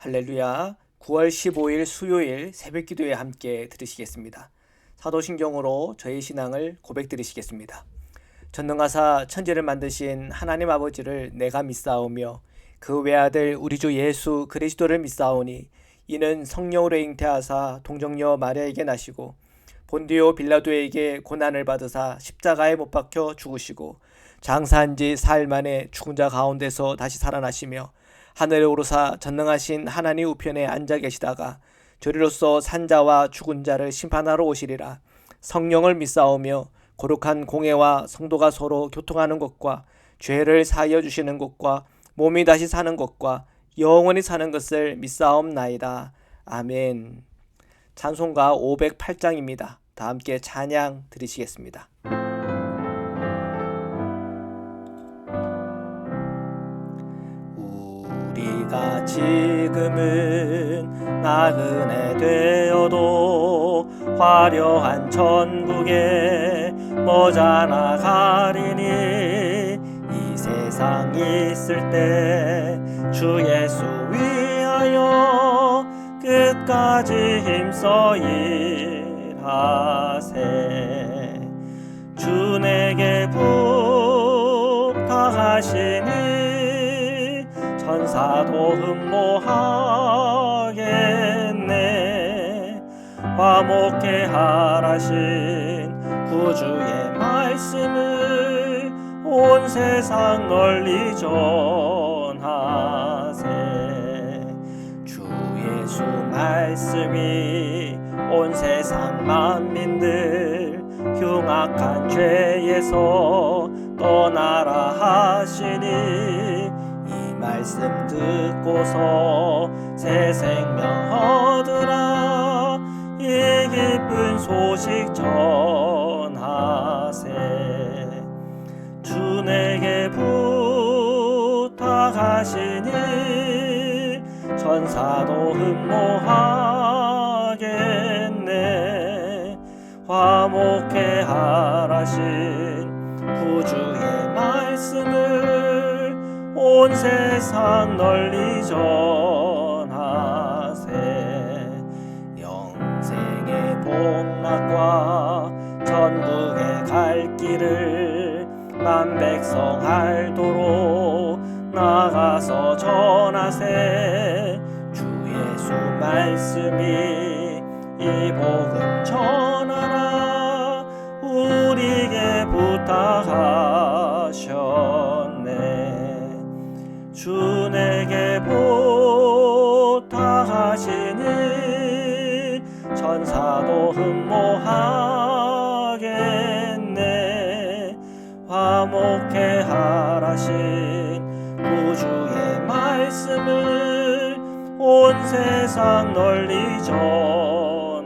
할렐루야. 9월 15일 수요일 새벽기도에 함께 들으시겠습니다. 사도신경으로 저희 신앙을 고백드리시겠습니다. 전능하사 천지를 만드신 하나님 아버지를 내가 믿사오며 그 외아들 우리 주 예수 그리스도를 믿사오니 이는 성령으로 잉태하사 동정녀 마리아에게 나시고 본디오 빌라도에게 고난을 받으사 십자가에 못 박혀 죽으시고 장사한 지 사흘 만에 죽은 자 가운데서 다시 살아나시며 하늘에 오르사 전능하신 하나님 우편에 앉아 계시다가 저리로서 산자와 죽은 자를 심판하러 오시리라. 성령을 믿사오며 거룩한 공회와 성도가 서로 교통하는 것과 죄를 사하여 주시는 것과 몸이 다시 사는 것과 영원히 사는 것을 믿사옵나이다. 아멘. 찬송가 508장입니다. 다 함께 찬양 드리시겠습니다. 우리가 지금은 나그네 되어도 화려한 천국에 머지않아 가리니 이 세상 있을 때 주 예수 위하여 끝까지 힘써 일하세. 주 내게 부탁하시니 천사도 흠모하겠네. 화목해 하라신 구주의 말씀을 온 세상 널리 전하세. 주 예수 말씀이 온 세상 만민들 흉악한 죄에서 떠나라 하시니 이 말씀 듣고서 새 생명 얻으라. 이 기쁜 소식 전하세. 주 내게 부탁하시니 천사도 흠모하겠네. 화목해 하라신 구주의 말씀을 온 세상 널리 전하세. 영생의 복락과 천국에 갈 길을 만 백성 알도록 나가서 전하세. 주 예수 말씀이 이 복음 전하라. 우리에게 부탁하셨네. 주 내게 부탁하시니 천사도 흠모하겠네. 화목해 하라신 구주의 말씀을 온 세상 널리 전하세.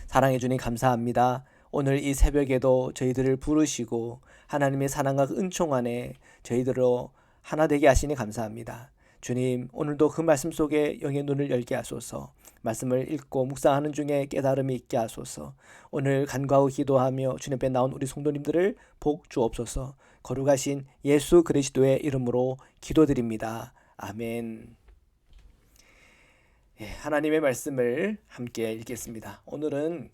사랑해 주님 감사합니다. 오늘 이 새벽에도 저희들을 부르시고 하나님의 사랑과 은총 안에 저희들로 하나 되게 하시니 감사합니다. 주님, 오늘도 그 말씀 속에 영의 눈을 열게 하소서. 말씀을 읽고 묵상하는 중에 깨달음이 있게 하소서. 오늘 간과하고 기도하며 주님 앞에 나온 우리 성도님들을 복 주옵소서. 거룩하신 예수 그리스도의 이름으로 기도드립니다. 아멘. 하나님의 말씀을 함께 읽겠습니다. 오늘은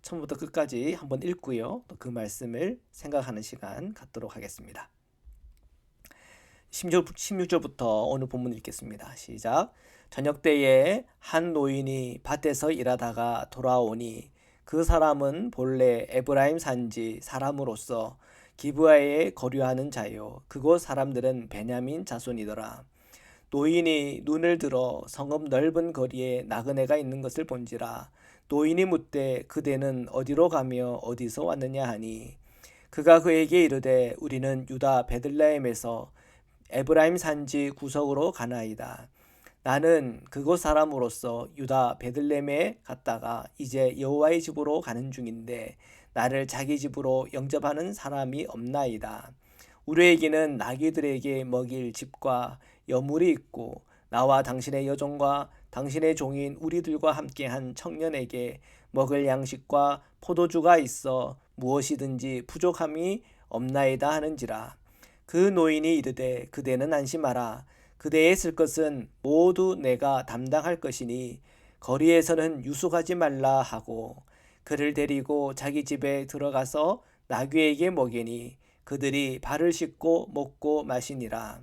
처음부터 끝까지 한번 읽고요. 또 그 말씀을 생각하는 시간 갖도록 하겠습니다. 16절부터 오늘 본문 읽겠습니다. 시작. 저녁 때에 한 노인이 밭에서 일하다가 돌아오니 그 사람은 본래 에브라임 산지 사람으로서 기브아에 거류하는 자요 그곳 사람들은 베냐민 자손이더라. 노인이 눈을 들어 성읍 넓은 거리에 나그네가 있는 것을 본지라. 노인이 묻되 그대는 어디로 가며 어디서 왔느냐 하니 그가 그에게 이르되 우리는 유다 베들레헴에서 에브라임 산지 구석으로 가나이다. 나는 그곳 사람으로서 유다 베들레헴에 갔다가 이제 여호와의 집으로 가는 중인데 나를 자기 집으로 영접하는 사람이 없나이다. 우리에게는 나귀들에게 먹일 집과 여물이 있고 나와 당신의 여종과 당신의 종인 우리들과 함께한 청년에게 먹을 양식과 포도주가 있어 무엇이든지 부족함이 없나이다 하는지라. 그 노인이 이르되 그대는 안심하라. 그대의 쓸 것은 모두 내가 담당할 것이니 거리에서는 유숙하지 말라 하고 그를 데리고 자기 집에 들어가서 나귀에게 먹이니 그들이 발을 씻고 먹고 마시니라.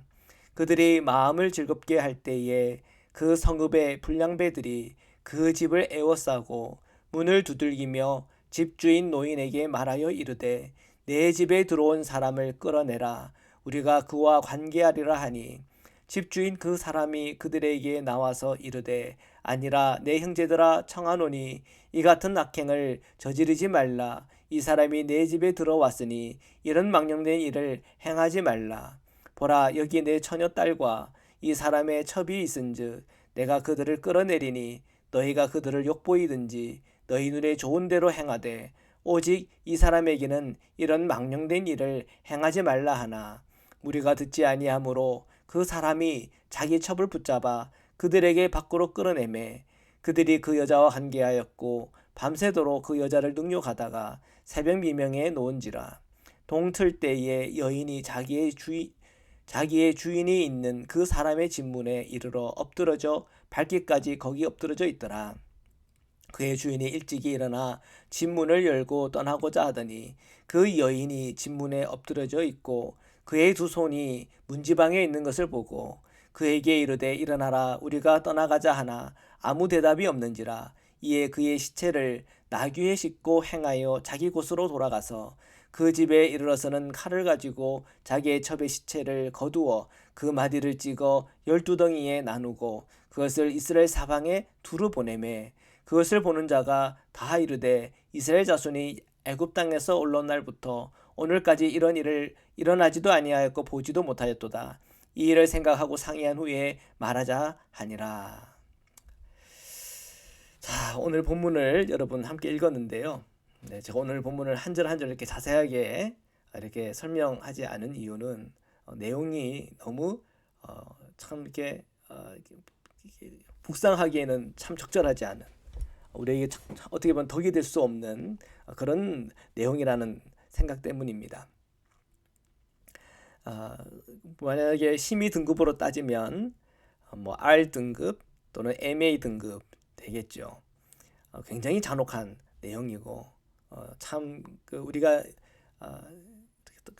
그들이 마음을 즐겁게 할 때에 그 성읍의 불량배들이 그 집을 에워싸고 문을 두들기며 집주인 노인에게 말하여 이르되 내 집에 들어온 사람을 끌어내라. 우리가 그와 관계하리라 하니 집주인 그 사람이 그들에게 나와서 이르되 아니라 내 형제들아 청하노니 이 같은 악행을 저지르지 말라. 이 사람이 내 집에 들어왔으니 이런 망령된 일을 행하지 말라. 보라 여기 내 처녀 딸과 이 사람의 첩이 있은즉 내가 그들을 끌어내리니 너희가 그들을 욕보이든지 너희 눈에 좋은 대로 행하되 오직 이 사람에게는 이런 망령된 일을 행하지 말라 하나 무리가 듣지 아니하므로 그 사람이 자기 첩을 붙잡아 그들에게 밖으로 끌어내매 그들이 그 여자와 관계하였고 밤새도록 그 여자를 능욕하다가 새벽 미명에 놓은지라. 동틀 때에 여인이 자기의 주인이 있는 그 사람의 집문에 이르러 엎드러져 밟기까지 거기 엎드러져 있더라. 그의 주인이 일찍이 일어나 집문을 열고 떠나고자 하더니 그 여인이 집문에 엎드러져 있고 그의 두 손이 문지방에 있는 것을 보고 그에게 이르되 일어나라 우리가 떠나가자 하나 아무 대답이 없는지라. 이에 그의 시체를 나귀에 싣고 행하여 자기 곳으로 돌아가서 그 집에 이르러서는 칼을 가지고 자기의 첩의 시체를 거두어 그 마디를 찍어 12덩이에 나누고 그것을 이스라엘 사방에 두루 보내매 그것을 보는 자가 다 이르되 이스라엘 자손이 애굽 땅에서 올라온 날부터 오늘까지 이런 일을 일어나지도 아니하였고 보지도 못하였도다. 이 일을 생각하고 상의한 후에 말하자 하니라. 자, 오늘 본문을 여러분 함께 읽었는데요. 네, 제가 오늘 본문을 한 절 한 절 이렇게 자세하게 이렇게 설명하지 않은 이유는 내용이 너무 참 이렇게 묵상하기에는 참 적절하지 않은 우리에게 어떻게 보면 덕이 될 수 없는 그런 내용이라는 생각 때문입니다. 만약에 심의 등급으로 따지면 뭐 R 등급 또는 MA 등급 되겠죠. 굉장히 잔혹한 내용이고 참 우리가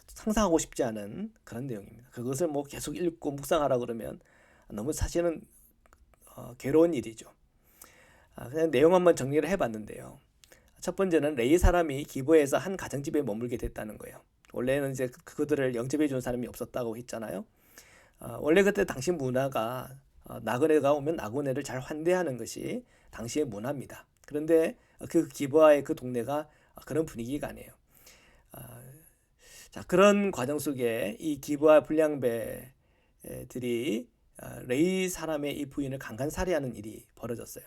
상상하고 싶지 않은 그런 내용입니다. 그것을 뭐 계속 읽고 묵상하라 그러면 너무 사실은 괴로운 일이죠. 그냥 내용 한번 정리를 해봤는데요. 첫 번째는 레위 사람이 기브에서 한 가정집에 머물게 됐다는 거예요. 원래는 이제 그들을 영접해 준 사람이 없었다고 했잖아요. 원래 그때 당시 문화가 나그네가 오면 나그네를 잘 환대하는 것이 당시의 문화입니다. 그런데 그 기브아의 그 동네가 그런 분위기가 아니에요. 자, 그런 과정 속에 이 기브아 불량배들이 레위 사람의 이 부인을 강간살해하는 일이 벌어졌어요.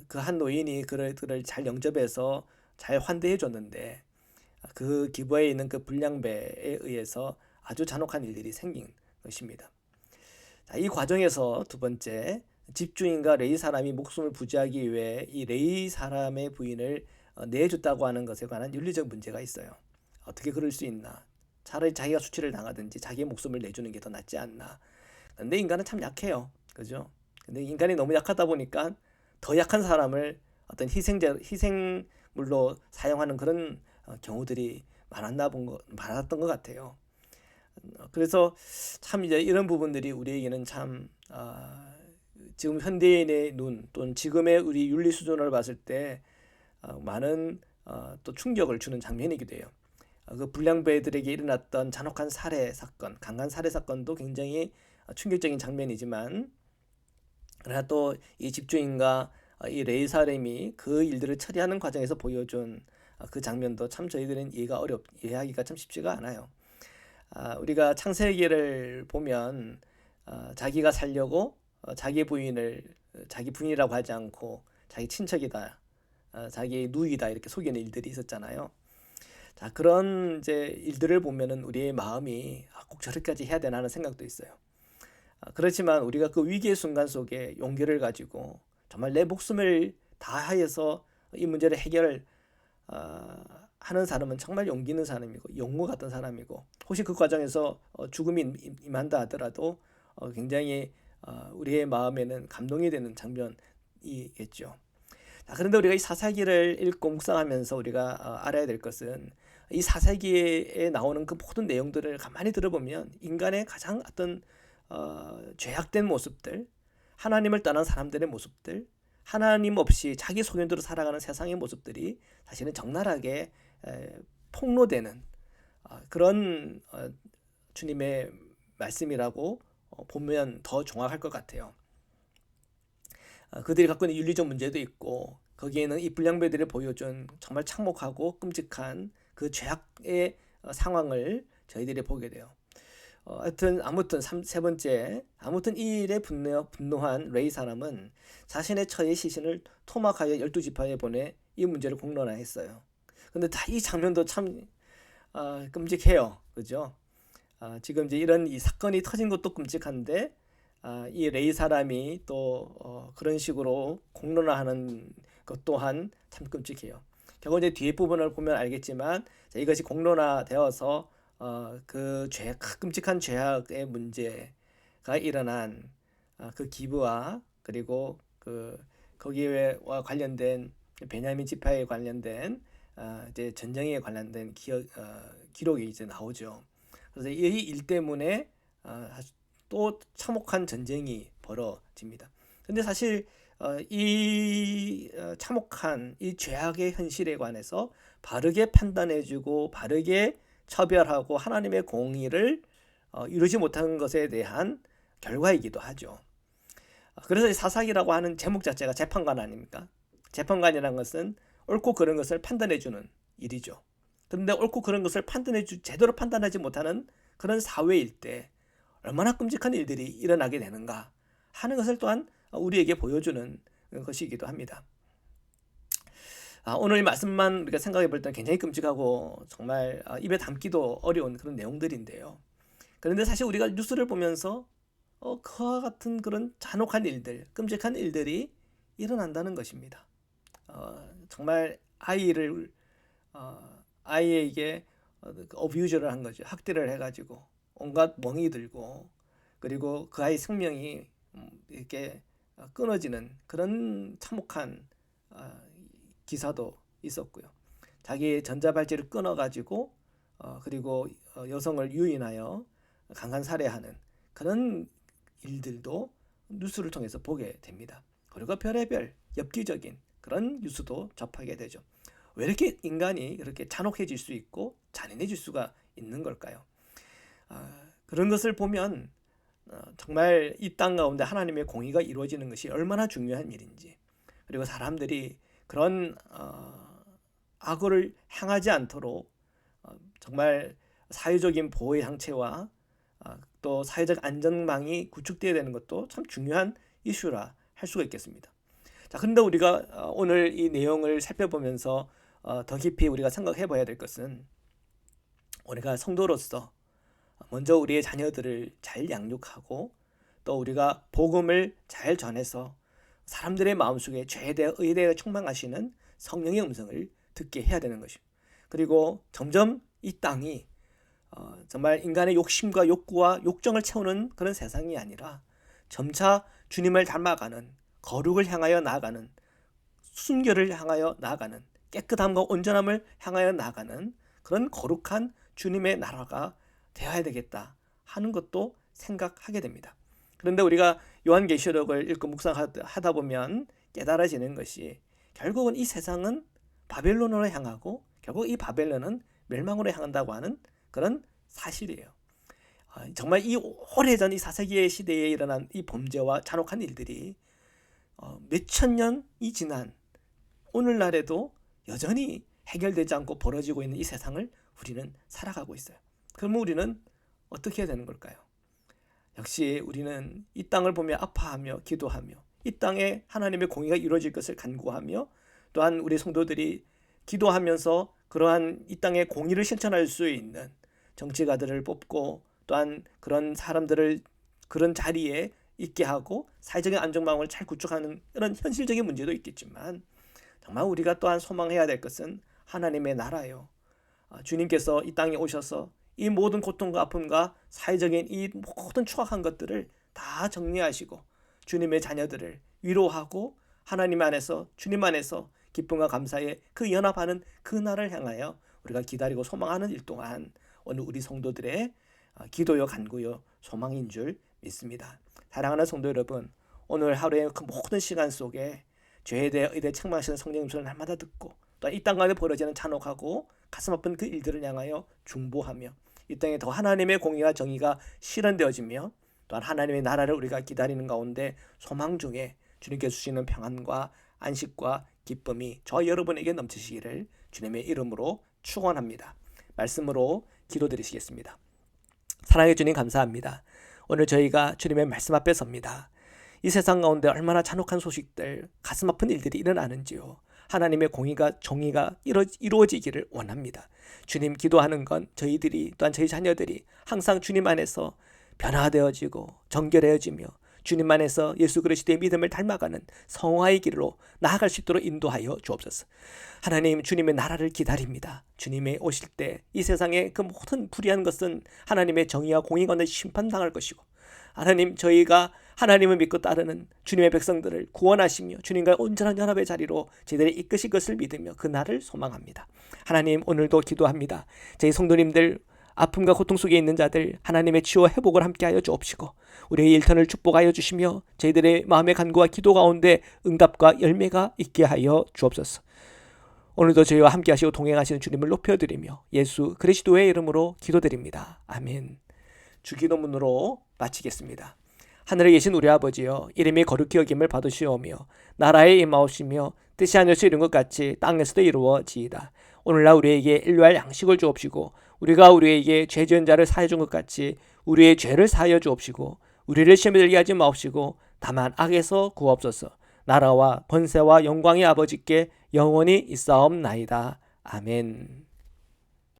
그 한 노인이 그를 잘 영접해서 잘 환대해 줬는데 그 기브아에 있는 그 불량배에 의해서 아주 잔혹한 일들이 생긴 것입니다. 자, 이 과정에서 두 번째 집주인과 레위 사람이 목숨을 부지하기 위해 이 레위 사람의 부인을 내줬다고 하는 것에 관한 윤리적 문제가 있어요. 어떻게 그럴 수 있나? 차라리 자기가 수치를 당하든지 자기의 목숨을 내주는 게 더 낫지 않나? 근데 인간은 참 약해요, 그죠? 근데 인간이 너무 약하다 보니까 더 약한 사람을 어떤 희생물로 사용하는 그런 경우들이 많았던 것 같아요. 그래서 참 이제 이런 부분들이 우리에게는 참 지금 현대인의 눈 또는 지금의 우리 윤리 수준을 봤을 때 많은 또 충격을 주는 장면이기도 해요. 그 불량배들에게 일어났던 잔혹한 살해 사건, 강간 살해 사건도 굉장히 충격적인 장면이지만 그러나 또 이 집주인과 이 레위 사람이 그 일들을 처리하는 과정에서 보여준 그 장면도 참 저희들은 이해하기가 참 쉽지가 않아요. 우리가 창세기를 보면 자기가 살려고 자기 부인을 자기 부인이라고 하지 않고 자기 친척이다, 자기 누이다 이렇게 속이는 일들이 있었잖아요. 자, 그런 이제 일들을 보면은 우리의 마음이 꼭 저렇게까지 해야 되나 하는 생각도 있어요. 그렇지만 우리가 그 위기의 순간 속에 용기를 가지고 정말 내 목숨을 다하여서 이 문제를 해결하는 하는 사람은 정말 용기 있는 사람이고 용모 같은 사람이고, 혹시 그 과정에서 죽음이 임한다 하더라도 굉장히 우리의 마음에는 감동이 되는 장면이겠죠. 자, 그런데 우리가 이 사사기를 읽고 묵상하면서 우리가 알아야 될 것은, 이 사사기에 나오는 그 모든 내용들을 가만히 들어보면 인간의 가장 어떤 죄악된 모습들, 하나님을 떠난 사람들의 모습들, 하나님 없이 자기 소견대로 살아가는 세상의 모습들이 사실은 적나라하게 폭로되는 그런 주님의 말씀이라고 보면 더 정확할 것 같아요. 그들이 갖고 있는 윤리적 문제도 있고, 거기에는 이 불량배들이 보여준 정말 참혹하고 끔찍한 그 죄악의 상황을 저희들이 보게 돼요. 아무튼 세 번째, 아무튼 이 일에 분노한 레이 사람은 자신의 처의 시신을 토막하여 12지파에 보내 이 문제를 공론화했어요. 근데 다 이 장면도 참 끔찍해요. 그죠? 지금 이제 이런 이 사건이 터진 것도 끔찍한데, 이 레이 사람이 또 그런 식으로 공론화하는 것 또한 참 끔찍해요. 결국 이제 뒤에 부분을 보면 알겠지만, 이것이 공론화되어서 그 끔찍한 죄악의 문제가 일어난 그 기브와, 그리고 거기와 관련된 베냐민 지파에 관련된 이제 전쟁에 관련된 기록이 이제 나오죠. 그래서 이 일 때문에 또 참혹한 전쟁이 벌어집니다. 근데 사실 이 참혹한 이 죄악의 현실에 관해서 바르게 판단해주고 바르게 처벌하고 하나님의 공의를 이루지 못한 것에 대한 결과이기도 하죠. 그래서 사사기라고 하는 제목 자체가 재판관 아닙니까? 재판관이라는 것은 옳고 그른 것을 판단해주는 일이죠. 그런데 옳고 그른 것을 제대로 판단하지 못하는 그런 사회일 때 얼마나 끔찍한 일들이 일어나게 되는가 하는 것을 또한 우리에게 보여주는 것이기도 합니다. 오늘 이 말씀만 우리가 생각해 볼 때는 굉장히 끔찍하고 정말 입에 담기도 어려운 그런 내용들인데요. 그런데 사실 우리가 뉴스를 보면서 그와 같은 그런 잔혹한 일들, 끔찍한 일들이 일어난다는 것입니다. 정말 아이에게 어뷰저를 한 거죠. 학대를 해가지고 온갖 멍이 들고, 그리고 그 아이 생명이 이렇게 끊어지는 그런 참혹한 기사도 있었고요. 자기 전자발찌를 끊어가지고 그리고 여성을 유인하여 강간살해하는 그런 일들도 뉴스를 통해서 보게 됩니다. 그리고 별의별 엽기적인 그런 뉴스도 접하게 되죠. 왜 이렇게 인간이 이렇게 잔혹해질 수 있고 잔인해질 수가 있는 걸까요? 그런 것을 보면 정말 이 땅 가운데 하나님의 공의가 이루어지는 것이 얼마나 중요한 일인지, 그리고 사람들이 그런 악을 행하지 않도록 정말 사회적인 보호의 상체와 또 사회적 안전망이 구축되어야 되는 것도 참 중요한 이슈라 할 수가 있겠습니다. 자, 그런데 우리가 오늘 이 내용을 살펴보면서 더 깊이 우리가 생각해 봐야 될 것은, 우리가 성도로서 먼저 우리의 자녀들을 잘 양육하고 또 우리가 복음을 잘 전해서 사람들의 마음속에 죄에 대해 의에 대해 충만하시는 성령의 음성을 듣게 해야 되는 것입니다. 그리고 점점 이 땅이 정말 인간의 욕심과 욕구와 욕정을 채우는 그런 세상이 아니라 점차 주님을 닮아가는, 거룩을 향하여 나아가는, 순결을 향하여 나아가는, 깨끗함과 온전함을 향하여 나아가는 그런 거룩한 주님의 나라가 되어야 되겠다 하는 것도 생각하게 됩니다. 그런데 우리가 요한계시록을 읽고 묵상하다 보면 깨달아지는 것이, 결국은 이 세상은 바벨론으로 향하고 결국 이 바벨론은 멸망으로 향한다고 하는 그런 사실이에요. 정말 이 오래전 이 사사기의 시대에 일어난 이 범죄와 잔혹한 일들이 몇천 년이 지난 오늘날에도 여전히 해결되지 않고 벌어지고 있는 이 세상을 우리는 살아가고 있어요. 그러면 우리는 어떻게 해야 되는 걸까요? 역시 우리는 이 땅을 보며 아파하며 기도하며 이 땅에 하나님의 공의가 이루어질 것을 간구하며, 또한 우리 성도들이 기도하면서 그러한 이 땅의 공의를 실천할 수 있는 정치가들을 뽑고, 또한 그런 사람들을 그런 자리에 있게 하고 사회적인 안정망을 잘 구축하는 이런 현실적인 문제도 있겠지만, 정말 우리가 또한 소망해야 될 것은 하나님의 나라요, 주님께서 이 땅에 오셔서 이 모든 고통과 아픔과 사회적인 이 모든 추악한 것들을 다 정리하시고 주님의 자녀들을 위로하고 하나님 안에서 주님 안에서 기쁨과 감사에 그 연합하는 그 날을 향하여 우리가 기다리고 소망하는 일 동안 오늘 우리 성도들의 기도요 간구요 소망인 줄 믿습니다. 사랑하는 성도 여러분, 오늘 하루의 그 모든 시간 속에 죄에 대해 책망하시는 성령님 소리를 날마다 듣고 또 이 땅 가운데 벌어지는 잔혹하고 가슴 아픈 그 일들을 향하여 중보하며 이 땅에 더 하나님의 공의와 정의가 실현되어지며 또한 하나님의 나라를 우리가 기다리는 가운데 소망 중에 주님께 주시는 평안과 안식과 기쁨이 저 여러분에게 넘치시기를 주님의 이름으로 축원합니다. 말씀으로 기도드리시겠습니다. 사랑해 주님 감사합니다. 오늘 저희가 주님의 말씀 앞에 섭니다. 이 세상 가운데 얼마나 잔혹한 소식들, 가슴 아픈 일들이 일어나는지요. 하나님의 공의가 정의가 이루어지기를 원합니다. 주님 기도하는 건 저희들이 또한 저희 자녀들이 항상 주님 안에서 변화되어지고 정결해지며 주님 안에서 예수 그리스도의 믿음을 닮아가는 성화의 길로 나아갈 수 있도록 인도하여 주옵소서. 하나님, 주님의 나라를 기다립니다. 주님의 오실 때 이 세상의 그 모든 불의한 것은 하나님의 정의와 공의 가운데 심판당할 것이고, 하나님, 저희가 하나님을 믿고 따르는 주님의 백성들을 구원하시며 주님과의 온전한 연합의 자리로 저희들이 이끄실 것을 믿으며 그 날을 소망합니다. 하나님, 오늘도 기도합니다. 저희 성도님들 아픔과 고통 속에 있는 자들 하나님의 치유와 회복을 함께하여 주옵시고 우리의 일터를 축복하여 주시며 저희들의 마음의 간구와 기도 가운데 응답과 열매가 있게 하여 주옵소서. 오늘도 저희와 함께 하시고 동행하시는 주님을 높여드리며 예수 그리스도의 이름으로 기도드립니다. 아멘. 주기도문으로 마치겠습니다. 하늘에 계신 우리 아버지여, 이름이 거룩히 여김을 받으시오며 나라에 임하옵시며 뜻이 하늘에서 이룬 것 같이 땅에서도 이루어지이다. 오늘날 우리에게 일용할 양식을 주옵시고 우리가 우리에게 죄 지은 자를 사하여 준 것 같이 우리의 죄를 사하여 주옵시고 우리를 시험에 들게 하지 마옵시고 다만 악에서 구하옵소서. 나라와 번세와 영광의 아버지께 영원히 있사옵나이다. 아멘.